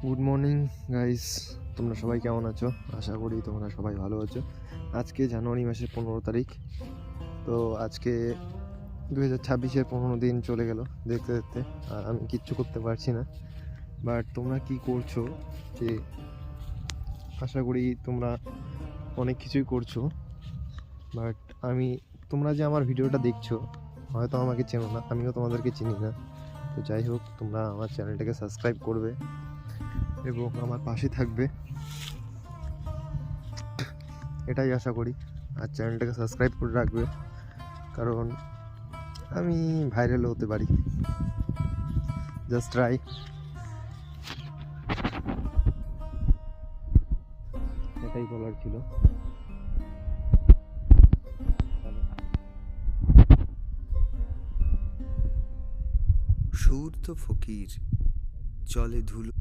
Good morning guys, তোমরা সবাই কেমন আছো? আশা করি তোমরা সবাই ভালো আছো। আজকে জানুয়ারি মাসের 15 তারিখ। তো আজকে 2026-এর 15 দিন চলে গেল দেখতে দেখতে, আর আমি কিচ্ছু করতে পারছি না। বাট তোমরা কি করছো, যে আশা করি তোমরা অনেক কিছুই করছো। বাট তোমরা যে আমার ভিডিওটা দেখছো, হয়তো আমাকে চেনো না, আমিও তোমাদেরকে চিনি না। তো যাই হোক, তোমরা আমার চ্যানেলটাকে সাবস্ক্রাইব করবে এবং আমার পাশে থাকবে, এটাই আশা করি। আর চ্যানেলটাকে সাবস্ক্রাইব করে রাখবে, কারণ আমি ভাইরাল হতে পারি। Just try. এটাই বলার ছিল। সুর তো ফকির, চলে ধুলো।